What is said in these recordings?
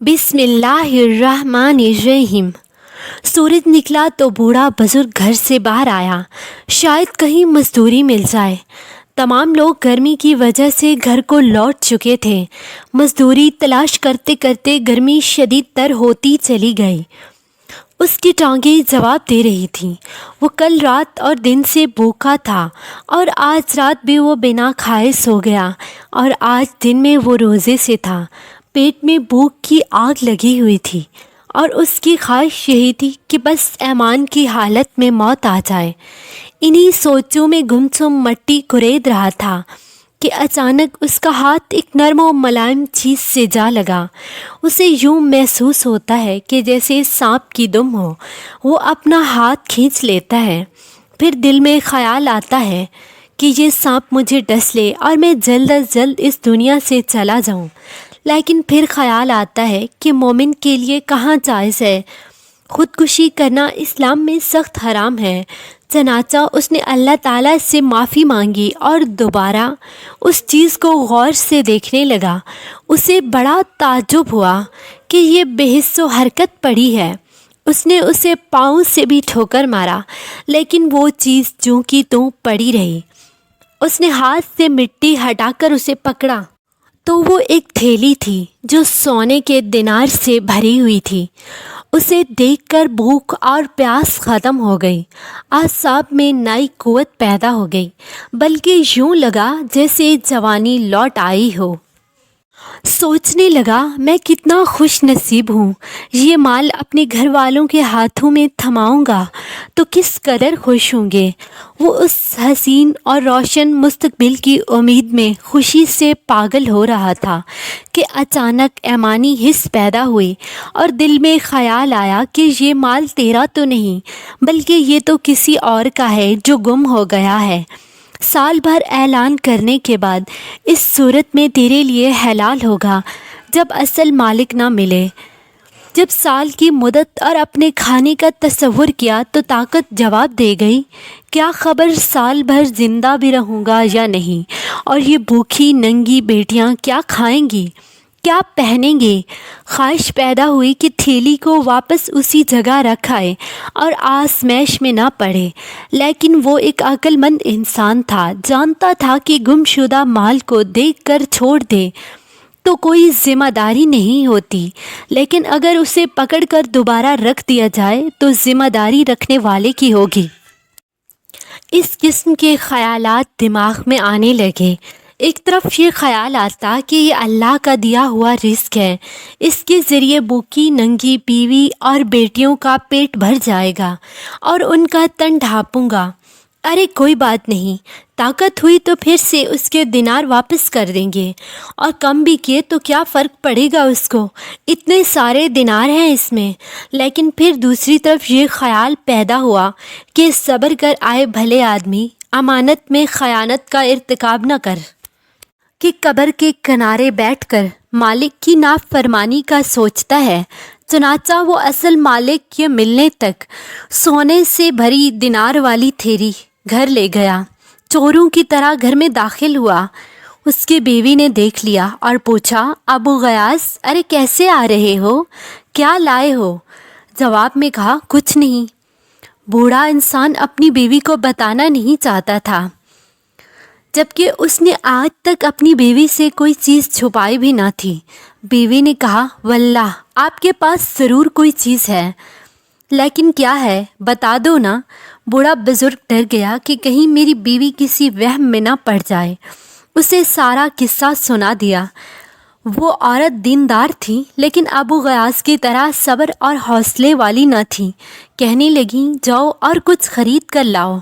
بسم اللہ الرحمن الرحیم۔ سورج نکلا تو بوڑھا بزرگ گھر سے باہر آیا، شاید کہیں مزدوری مل جائے۔ تمام لوگ گرمی کی وجہ سے گھر کو لوٹ چکے تھے۔ مزدوری تلاش کرتے کرتے گرمی شدید تر ہوتی چلی گئی۔ اس کی ٹانگیں جواب دے رہی تھیں۔ وہ کل رات اور دن سے بھوکا تھا اور آج رات بھی وہ بنا کھائے سو گیا، اور آج دن میں وہ روزے سے تھا۔ پیٹ میں بھوک کی آگ لگی ہوئی تھی اور اس کی خواہش یہی تھی کہ بس ایمان کی حالت میں موت آ جائے۔ انہی سوچوں میں گمسم مٹی کرید رہا تھا کہ اچانک اس کا ہاتھ ایک نرم و ملائم چیز سے جا لگا۔ اسے یوں محسوس ہوتا ہے کہ جیسے سانپ کی دم ہو۔ وہ اپنا ہاتھ کھینچ لیتا ہے، پھر دل میں خیال آتا ہے کہ یہ سانپ مجھے ڈس لے اور میں جلد از جلد اس دنیا سے چلا جاؤں۔ لیکن پھر خیال آتا ہے کہ مومن کے لیے کہاں جائز ہے، خودکشی کرنا اسلام میں سخت حرام ہے۔ چنانچہ اس نے اللہ تعالیٰ سے معافی مانگی اور دوبارہ اس چیز کو غور سے دیکھنے لگا۔ اسے بڑا تعجب ہوا کہ یہ بے حس و حرکت پڑی ہے۔ اس نے اسے پاؤں سے بھی ٹھوکر مارا، لیکن وہ چیز جوں کی توں پڑی رہی۔ اس نے ہاتھ سے مٹی ہٹا کر اسے پکڑا تو وہ ایک تھیلی تھی جو سونے کے دینار سے بھری ہوئی تھی۔ اسے دیکھ کر بھوک اور پیاس ختم ہو گئی، اعصاب میں نئی قوت پیدا ہو گئی، بلکہ یوں لگا جیسے جوانی لوٹ آئی ہو۔ سوچنے لگا، میں کتنا خوش نصیب ہوں، یہ مال اپنے گھر والوں کے ہاتھوں میں تھماؤں گا تو کس قدر خوش ہوں گے۔ وہ اس حسین اور روشن مستقبل کی امید میں خوشی سے پاگل ہو رہا تھا کہ اچانک ایمانی حس پیدا ہوئی اور دل میں خیال آیا کہ یہ مال تیرا تو نہیں، بلکہ یہ تو کسی اور کا ہے جو گم ہو گیا ہے۔ سال بھر اعلان کرنے کے بعد اس صورت میں تیرے لیے حلال ہوگا جب اصل مالک نہ ملے۔ جب سال کی مدت اور اپنے کھانے کا تصور کیا تو طاقت جواب دے گئی، کیا خبر سال بھر زندہ بھی رہوں گا یا نہیں، اور یہ بھوکھی ننگی بیٹیاں کیا کھائیں گی، کیا پہنیں گے۔ خواہش پیدا ہوئی کہ تھیلی کو واپس اسی جگہ رکھائے اور آزمائش میں نہ پڑے، لیکن وہ ایک عقل مند انسان تھا، جانتا تھا کہ گم شدہ مال کو دیکھ کر چھوڑ دے تو کوئی ذمہ داری نہیں ہوتی، لیکن اگر اسے پکڑ کر دوبارہ رکھ دیا جائے تو ذمہ داری رکھنے والے کی ہوگی۔ اس قسم کے خیالات دماغ میں آنے لگے۔ ایک طرف یہ خیال آتا کہ یہ اللہ کا دیا ہوا رزق ہے، اس کے ذریعے بھوکی ننگی بیوی اور بیٹیوں کا پیٹ بھر جائے گا اور ان کا تن ڈھانپوں گا۔ ارے کوئی بات نہیں، طاقت ہوئی تو پھر سے اس کے دینار واپس کر دیں گے، اور کم بھی کیے تو کیا فرق پڑے گا اس کو، اتنے سارے دینار ہیں اس میں۔ لیکن پھر دوسری طرف یہ خیال پیدا ہوا کہ صبر کر آئے بھلے آدمی، امانت میں خیانت کا ارتکاب نہ کر کہ قبر کے کنارے بیٹھ کر مالک کی نافرمانی کا سوچتا ہے۔ چنانچہ وہ اصل مالک کے ملنے تک سونے سے بھری دینار والی تھیلی گھر لے گیا۔ چوروں کی طرح گھر میں داخل ہوا۔ اس کی بیوی نے دیکھ لیا اور پوچھا، ابو غیاث، ارے کیسے آ رہے ہو، کیا لائے ہو؟ جواب میں کہا، کچھ نہیں۔ بوڑھا انسان اپنی بیوی کو بتانا نہیں چاہتا تھا، جبکہ اس نے آج تک اپنی بیوی سے کوئی چیز چھپائی بھی نہ تھی۔ بیوی نے کہا، واللہ آپ کے پاس ضرور کوئی چیز ہے، لیکن کیا ہے بتا دو نا۔ بوڑھا بزرگ ڈر گیا کہ کہیں میری بیوی کسی وہم میں نہ پڑ جائے۔ اسے سارا قصہ سنا دیا۔ وہ عورت دیندار تھی، لیکن ابو غیاث کی طرح صبر اور حوصلے والی نہ تھی۔ کہنے لگیں، جاؤ اور کچھ خرید کر لاؤ،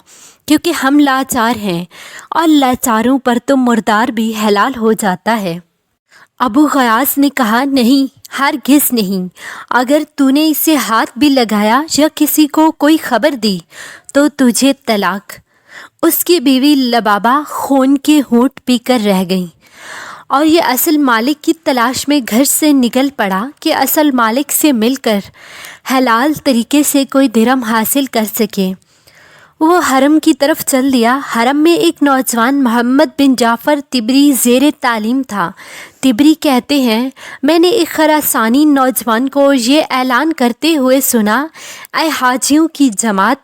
کیونکہ ہم لاچار ہیں، اور لاچاروں پر تو مردار بھی حلال ہو جاتا ہے۔ ابو غیاث نے کہا، نہیں، ہرگز نہیں، اگر تو نے اسے ہاتھ بھی لگایا یا کسی کو کوئی خبر دی تو تجھے طلاق۔ اس کی بیوی لبابہ خون کے ہونٹ پی کر رہ گئی، اور یہ اصل مالک کی تلاش میں گھر سے نکل پڑا کہ اصل مالک سے مل کر حلال طریقے سے کوئی درہم حاصل کر سکے۔ وہ حرم کی طرف چل دیا۔ حرم میں ایک نوجوان محمد بن جعفر تبری زیر تعلیم تھا۔ تبری کہتے ہیں، میں نے ایک خراسانی نوجوان کو یہ اعلان کرتے ہوئے سنا، اے حاجیوں کی جماعت،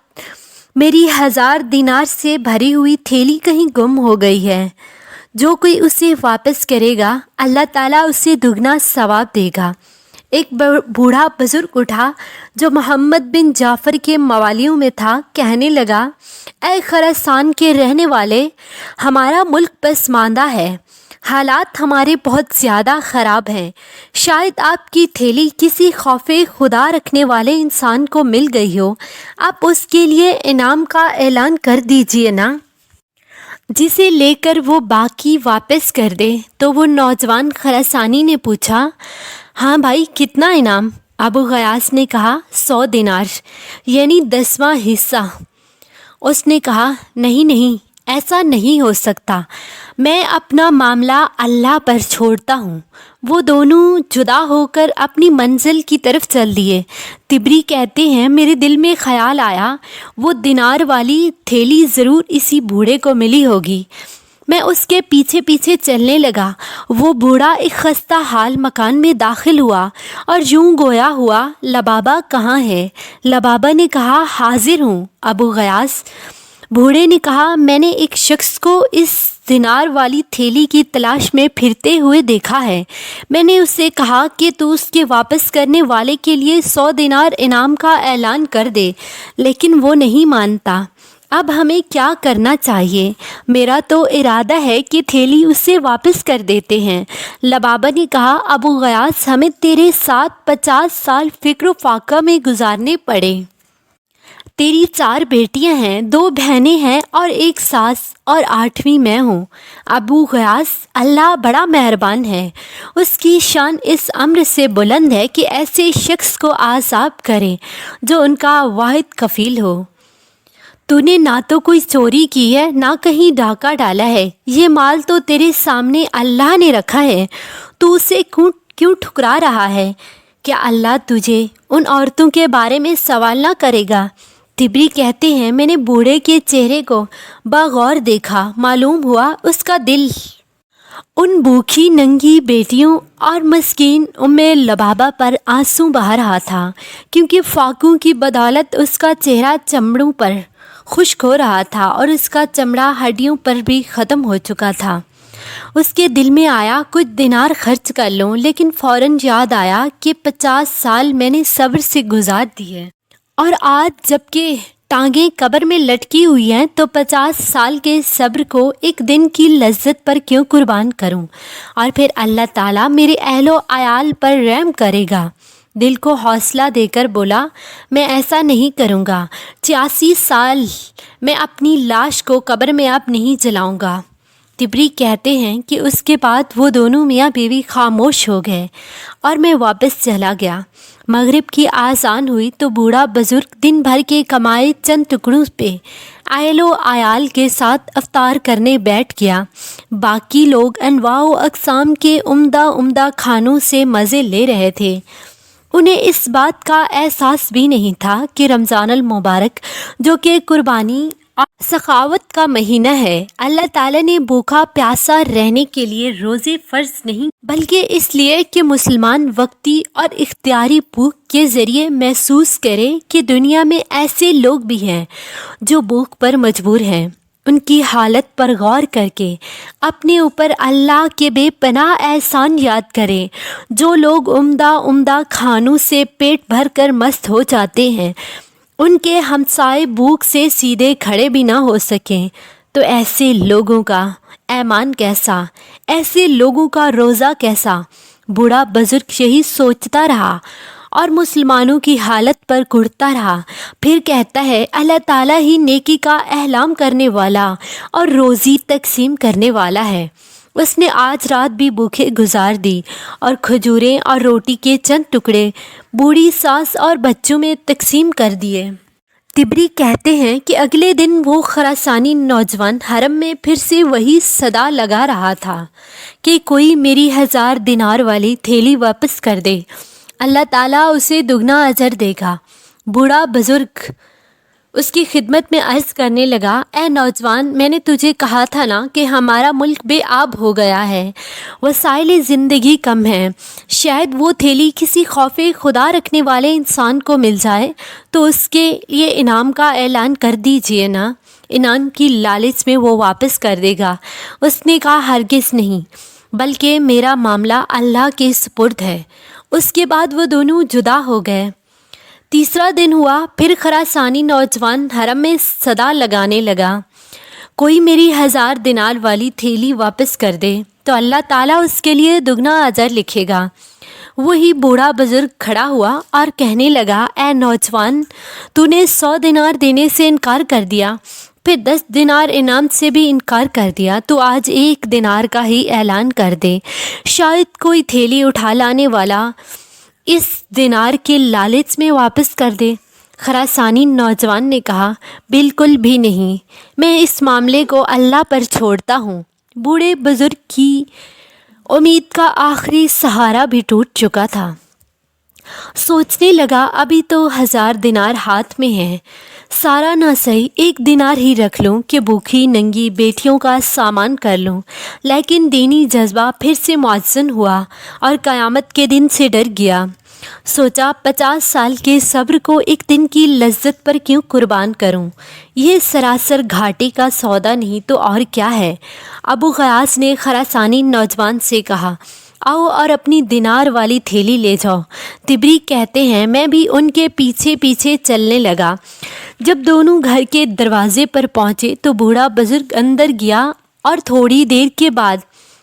میری 1000 دینار سے بھری ہوئی تھیلی کہیں گم ہو گئی ہے۔ جو کوئی اسے واپس کرے گا اللہ تعالیٰ اسے دگنا ثواب دے گا۔ ایک بوڑھا بزرگ اٹھا جو محمد بن جعفر کے موالیوں میں تھا، کہنے لگا، اے خراسان کے رہنے والے، ہمارا ملک پسماندہ ہے، حالات ہمارے بہت زیادہ خراب ہیں۔ شاید آپ کی تھیلی کسی خوف خدا رکھنے والے انسان کو مل گئی ہو، آپ اس کے لیے انعام کا اعلان کر دیجئے نا، جسے لے کر وہ باقی واپس کر دے۔ تو وہ نوجوان خراسانی نے پوچھا، ہاں بھائی، کتنا انعام؟ ابو غیاث نے کہا، 100 دینار، یعنی 10واں حصہ۔ اس نے کہا، نہیں، ایسا نہیں ہو سکتا، میں اپنا معاملہ اللہ پر چھوڑتا ہوں۔ وہ دونوں جدا ہو کر اپنی منزل کی طرف چل دیے۔ تبری کہتے ہیں، میرے دل میں خیال آیا، وہ دینار والی تھیلی ضرور اسی بوڑھے کو ملی ہوگی۔ میں اس کے پیچھے پیچھے چلنے لگا۔ وہ بوڑھا ایک خستہ حال مکان میں داخل ہوا اور یوں گویا ہوا، لبابہ کہاں ہے؟ لبابہ نے کہا، حاضر ہوں ابو غیاث۔ بوڑھے نے کہا، میں نے ایک شخص کو اس دینار والی تھیلی کی تلاش میں پھرتے ہوئے دیکھا ہے۔ میں نے اسے کہا کہ تو اس کے واپس کرنے والے کے لیے 100 دینار انعام کا اعلان کر دے، لیکن وہ نہیں مانتا۔ اب ہمیں کیا کرنا چاہیے؟ میرا تو ارادہ ہے کہ تھیلی اسے واپس کر دیتے ہیں۔ لبابہ نے کہا، ابو غیاث، ہمیں تیرے ساتھ 50 سال فکر و فاقہ میں گزارنے پڑے۔ تیری 4 بیٹیاں ہیں، 2 بہنیں ہیں اور ایک ساس، اور 8ویں میں ہوں۔ ابو غیاث، اللہ بڑا مہربان ہے، اس کی شان اس امر سے بلند ہے کہ ایسے شخص کو عذاب کرے جو ان کا واحد کفیل ہو۔ تو نے نہ تو کوئی چوری کی ہے، نہ کہیں ڈاکہ ڈالا ہے، یہ مال تو تیرے سامنے اللہ نے رکھا ہے، تو اسے کیوں ٹھکرا رہا ہے؟ کیا اللہ تجھے ان عورتوں کے بارے میں سوال نہ کرے گا؟ تبری کہتے ہیں، میں نے بوڑھے کے چہرے کو بغور دیکھا، معلوم ہوا اس کا دل ان بھوکھی ننگی بیٹیوں اور مسکین ام لبابہ پر آنسو بہا رہا تھا، کیونکہ فاقوں کی بدولت اس کا چہرہ چمڑوں پر خشک ہو رہا تھا اور اس کا چمڑا ہڈیوں پر بھی ختم ہو چکا تھا۔ اس کے دل میں آیا کچھ دینار خرچ کر لوں، لیکن فوراً یاد آیا کہ 50 سال میں نے صبر سے گزار دیے، اور آج جب کہ ٹانگیں قبر میں لٹکی ہوئی ہیں تو 50 سال کے صبر کو ایک دن کی لذت پر کیوں قربان کروں؟ اور پھر اللہ تعالیٰ میرے اہل و عیال پر رحم کرے گا۔ دل کو حوصلہ دے کر بولا، میں ایسا نہیں کروں گا، 86 سال میں اپنی لاش کو قبر میں اب نہیں جلاؤں گا۔ تبری کہتے ہیں کہ اس کے بعد وہ دونوں میاں بیوی خاموش ہو گئے اور میں واپس چلا گیا۔ مغرب کی آذان ہوئی تو بوڑھا بزرگ دن بھر کے کمائے چند ٹکڑوں پہ اہل و عیال کے ساتھ افطار کرنے بیٹھ گیا۔ باقی لوگ انواع و اقسام کے عمدہ کھانوں سے مزے لے رہے تھے۔ انہیں اس بات کا احساس بھی نہیں تھا کہ رمضان المبارک، جو کہ قربانی اور سخاوت کا مہینہ ہے، اللہ تعالیٰ نے بھوکا پیاسا رہنے کے لیے روزے فرض نہیں، بلکہ اس لیے کہ مسلمان وقتی اور اختیاری بھوک کے ذریعے محسوس کرے کہ دنیا میں ایسے لوگ بھی ہیں جو بھوک پر مجبور ہیں۔ ان کی حالت پر غور کر کے اپنے اوپر اللہ کے بے پناہ احسان یاد کریں۔ جو لوگ عمدہ کھانوں سے پیٹ بھر کر مست ہو جاتے ہیں، ان کے ہمسائے بھوک سے سیدھے کھڑے بھی نہ ہو سکیں، تو ایسے لوگوں کا ایمان کیسا، ایسے لوگوں کا روزہ کیسا؟ بوڑھا بزرگ یہی سوچتا رہا اور مسلمانوں کی حالت پر گھڑتا رہا۔ پھر کہتا ہے، اللہ تعالیٰ ہی نیکی کا اعلان کرنے والا اور روزی تقسیم کرنے والا ہے۔ اس نے آج رات بھی بھوکے گزار دی اور کھجوریں اور روٹی کے چند ٹکڑے بوڑھی ساس اور بچوں میں تقسیم کر دیے۔ تبری کہتے ہیں کہ اگلے دن وہ خراسانی نوجوان حرم میں پھر سے وہی صدا لگا رہا تھا کہ کوئی میری 1000 دینار والی تھیلی واپس کر دے، اللہ تعالیٰ اسے دگنا اجر دے گا۔ بوڑھا بزرگ اس کی خدمت میں عرض کرنے لگا، اے نوجوان، میں نے تجھے کہا تھا نا کہ ہمارا ملک بے آب ہو گیا ہے، وسائل زندگی کم ہیں، شاید وہ تھیلی کسی خوف خدا رکھنے والے انسان کو مل جائے تو اس کے لیے انعام کا اعلان کر دیجئے نا، انعام کی لالچ میں وہ واپس کر دے گا۔ اس نے کہا، ہرگز نہیں، بلکہ میرا معاملہ اللہ کے سپرد ہے۔ اس کے بعد وہ دونوں جدا ہو گئے۔ تیسرا دن ہوا، پھر خراسانی نوجوان حرم میں صدا لگانے لگا، کوئی میری 1000 دینار والی تھیلی واپس کر دے تو اللہ تعالیٰ اس کے لیے دگنا اجر لکھے گا۔ وہی بوڑھا بزرگ کھڑا ہوا اور کہنے لگا، اے نوجوان، تو نے 100 دینار دینے سے انکار کر دیا، پھر 10 دینار انعام سے بھی انکار کر دیا، تو آج 1 دینار کا ہی اعلان کر دے، شاید کوئی تھیلی اٹھا لانے والا اس دینار کے لالچ میں واپس کر دے۔ خراسانی نوجوان نے کہا، بالکل بھی نہیں، میں اس معاملے کو اللہ پر چھوڑتا ہوں۔ بوڑھے بزرگ کی امید کا آخری سہارا بھی ٹوٹ چکا تھا۔ سوچنے لگا، ابھی تو 1000 دینار ہاتھ میں ہیں، سارا نہ صحیح 1 دینار ہی رکھ لوں کہ بھوکھی ننگی بیٹیوں کا سامان کر لوں۔ لیکن دینی جذبہ پھر سے معزن ہوا اور قیامت کے دن سے ڈر گیا۔ سوچا، 50 سال کے صبر کو 1 دن کی لذت پر کیوں قربان کروں؟ یہ سراسر گھاٹے کا سودا نہیں تو اور کیا ہے؟ ابو غیاث نے خراسانی نوجوان سے کہا، آؤ اور اپنی دینار والی تھیلی لے جاؤ۔ طبری کہتے ہیں، میں بھی ان کے پیچھے پیچھے چلنے لگا۔ جب دونوں گھر کے دروازے پر پہنچے تو بوڑھا بزرگ اندر گیا اور تھوڑی دیر کے بعد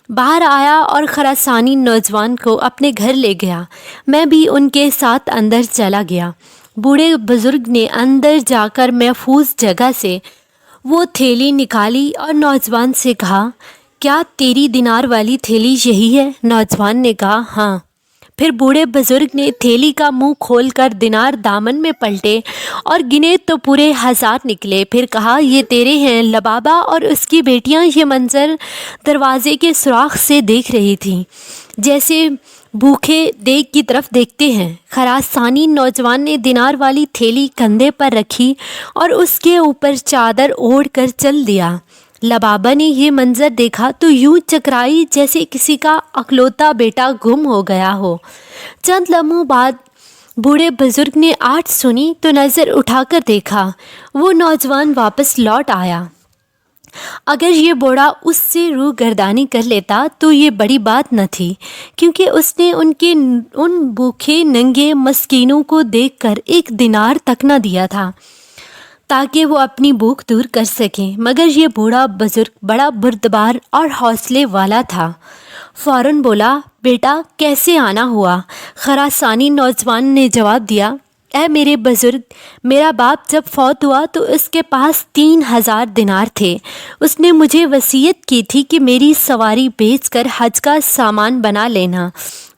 باہر آیا اور خراسانی نوجوان کو اپنے گھر لے گیا۔ میں بھی ان کے ساتھ اندر چلا گیا۔ بوڑھے بزرگ نے اندر جا کر محفوظ جگہ سے وہ تھیلی نکالی اور نوجوان سے کہا، کیا تیری دینار والی تھیلی یہی ہے؟ نوجوان نے کہا، ہاں۔ پھر بوڑھے بزرگ نے تھیلی کا منہ کھول کر دینار دامن میں پلٹے اور گنے تو پورے 1000 نکلے۔ پھر کہا، یہ تیرے ہیں۔ لبابہ اور اس کی بیٹیاں یہ منظر دروازے کے سوراخ سے دیکھ رہی تھیں، جیسے بھوکے دیگ کی طرف دیکھتے ہیں۔ خراسانی نوجوان نے دینار والی تھیلی کندھے پر رکھی اور اس کے اوپر چادر اوڑھ کر چل دیا۔ لبابہ نے یہ منظر دیکھا تو یوں چکرائی جیسے کسی کا اکلوتا بیٹا گم ہو گیا ہو۔ چند لمحوں بعد بوڑھے بزرگ نے آہٹ سنی تو نظر اٹھا کر دیکھا، وہ نوجوان واپس لوٹ آیا۔ اگر یہ بوڑھا اس سے روح گردانی کر لیتا تو یہ بڑی بات نہ تھی، کیونکہ اس نے ان بھوکے ننگے مسکینوں کو دیکھ کر 1 دینار تک نہ دیا تھا تاکہ وہ اپنی بھوک دور کر سکیں۔ مگر یہ بوڑھا بزرگ بڑا بردبار اور حوصلے والا تھا، فوراً بولا، بیٹا کیسے آنا ہوا؟ خراسانی نوجوان نے جواب دیا، اے میرے بزرگ، میرا باپ جب فوت ہوا تو اس کے پاس 3000 دینار تھے۔ اس نے مجھے وصیت کی تھی کہ میری سواری بیچ کر حج کا سامان بنا لینا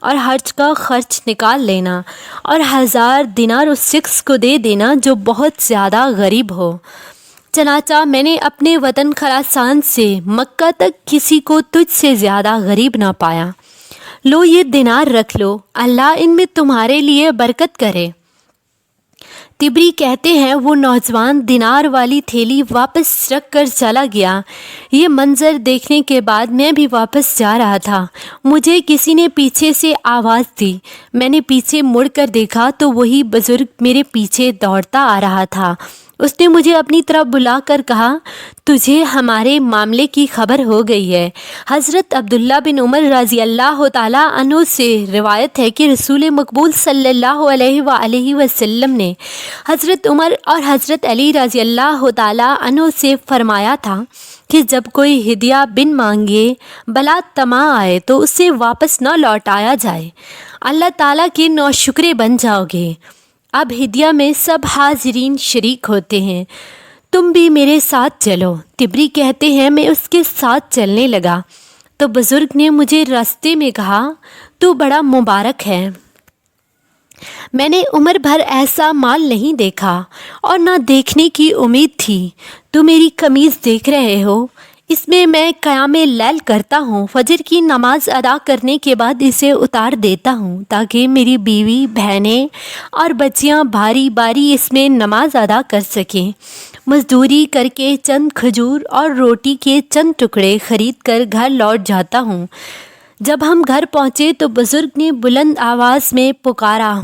اور حج کا خرچ نکال لینا، اور 1000 دینار اس شخص کو دے دینا جو بہت زیادہ غریب ہو۔ چنانچہ میں نے اپنے وطن خراسان سے مکہ تک کسی کو تجھ سے زیادہ غریب نہ پایا۔ لو یہ دینار رکھ لو، اللہ ان میں تمہارے لیے برکت کرے۔ طبری کہتے ہیں، وہ نوجوان دینار والی تھیلی واپس رکھ کر چلا گیا۔ یہ منظر دیکھنے کے بعد میں بھی واپس جا رہا تھا، مجھے کسی نے پیچھے سے آواز دی۔ میں نے پیچھے مڑ کر دیکھا تو وہی بزرگ میرے پیچھے دوڑتا آ رہا تھا۔ اس نے مجھے اپنی طرف بلا کر کہا، تجھے ہمارے معاملے کی خبر ہو گئی ہے۔ حضرت عبداللہ بن عمر رضی اللہ تعالیٰ عنہ سے روایت ہے کہ رسول مقبول صلی اللہ علیہ وآلہ وسلم نے حضرت عمر اور حضرت علی رضی اللہ تعالیٰ عنہ سے فرمایا تھا کہ جب کوئی ہدیہ بن مانگے بلا طمع آئے تو اسے واپس نہ لوٹایا جائے، اللہ تعالیٰ کے نوشکرے بن جاؤ گے۔ اب ہدیہ میں سب حاضرین شریک ہوتے ہیں، تم بھی میرے ساتھ چلو۔ طبری کہتے ہیں، میں اس کے ساتھ چلنے لگا تو بزرگ نے مجھے راستے میں کہا، تو بڑا مبارک ہے، میں نے عمر بھر ایسا مال نہیں دیکھا اور نہ دیکھنے کی امید تھی۔ تو میری قمیض دیکھ رہے ہو، اس میں میں قیام لیل کرتا ہوں، فجر کی نماز ادا کرنے کے بعد اسے اتار دیتا ہوں تاکہ میری بیوی، بہنیں اور بچیاں باری باری اس میں نماز ادا کر سکیں۔ مزدوری کر کے چند کھجور اور روٹی کے چند ٹکڑے خرید کر گھر لوٹ جاتا ہوں۔ جب ہم گھر پہنچے تو بزرگ نے بلند آواز میں پکارا،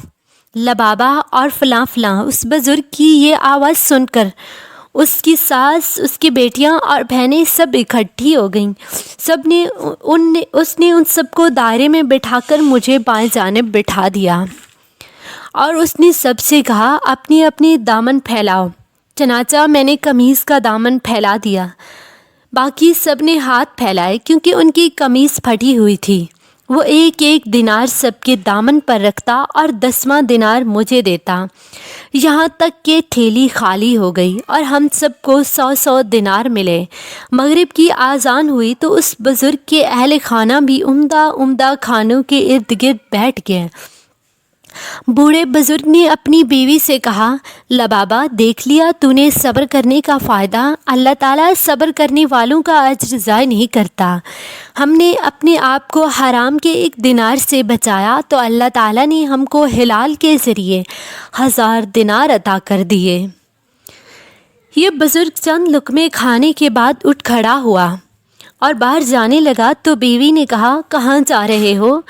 لبابہ اور فلاں فلاں۔ اس بزرگ کی یہ آواز سن کر اس کی ساس، اس کی بیٹیاں اور بہنیں سب اکٹھی ہو گئیں۔ اس نے ان سب کو دائرے میں بٹھا کر مجھے بائیں جانب بٹھا دیا اور اس نے سب سے کہا، اپنی اپنی دامن پھیلاؤ۔ چنانچہ میں نے قمیص کا دامن پھیلا دیا۔ باقی سب نے ہاتھ پھیلائے کیونکہ ان کی قمیص پھٹی ہوئی تھی۔ وہ ایک ایک دینار سب کے دامن پر رکھتا اور 10واں دینار مجھے دیتا، یہاں تک کہ تھیلی خالی ہو گئی اور ہم سب کو 100 دینار ملے۔ مغرب کی اذان ہوئی تو اس بزرگ کے اہل خانہ بھی عمدہ عمدہ کھانوں کے ارد گرد بیٹھ گئے۔ بوڑھے بزرگ نے اپنی بیوی سے کہا، لبابہ دیکھ لیا تو نے صبر کرنے کا فائدہ، اللہ تعالیٰ صبر کرنے والوں کا اجر ضائع نہیں کرتا۔ ہم نے اپنے آپ کو حرام کے 1 دینار سے بچایا تو اللہ تعالیٰ نے ہم کو حلال کے ذریعے 1000 دینار عطا کر دیے۔ یہ بزرگ چند لقمے کھانے کے بعد اٹھ کھڑا ہوا اور باہر جانے لگا تو بیوی نے کہا، کہاں جا رہے ہو؟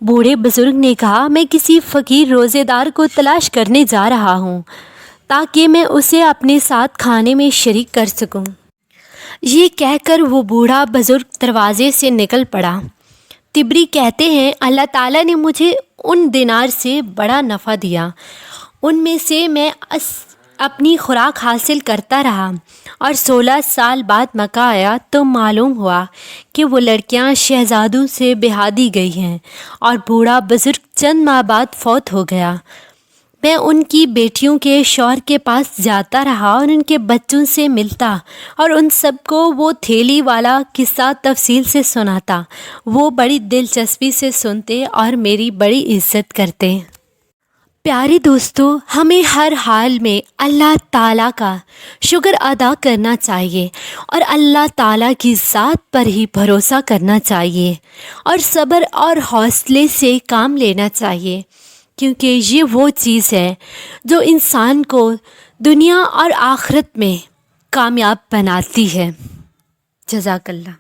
بوڑھے بزرگ نے کہا، میں کسی فقیر روزے دار کو تلاش کرنے جا رہا ہوں تاکہ میں اسے اپنے ساتھ کھانے میں شریک کر سکوں۔ یہ کہہ کر وہ بوڑھا بزرگ دروازے سے نکل پڑا۔ تبری کہتے ہیں، اللہ تعالیٰ نے مجھے ان دینار سے بڑا نفع دیا، ان میں سے میں اپنی خوراک حاصل کرتا رہا، اور 16 سال بعد مکہ آیا تو معلوم ہوا کہ وہ لڑکیاں شہزادوں سے بیاہ دی گئی ہیں، اور بوڑھا بزرگ چند ماہ بعد فوت ہو گیا۔ میں ان کی بیٹیوں کے شوہر کے پاس جاتا رہا اور ان کے بچوں سے ملتا اور ان سب کو وہ تھیلی والا قصہ تفصیل سے سناتا۔ وہ بڑی دلچسپی سے سنتے اور میری بڑی عزت کرتے۔ پیارے دوستو، ہمیں ہر حال میں اللہ تعالیٰ کا شکر ادا کرنا چاہیے اور اللہ تعالیٰ کی ذات پر ہی بھروسہ کرنا چاہیے اور صبر اور حوصلے سے کام لینا چاہیے، کیونکہ یہ وہ چیز ہے جو انسان کو دنیا اور آخرت میں کامیاب بناتی ہے۔ جزاک اللہ۔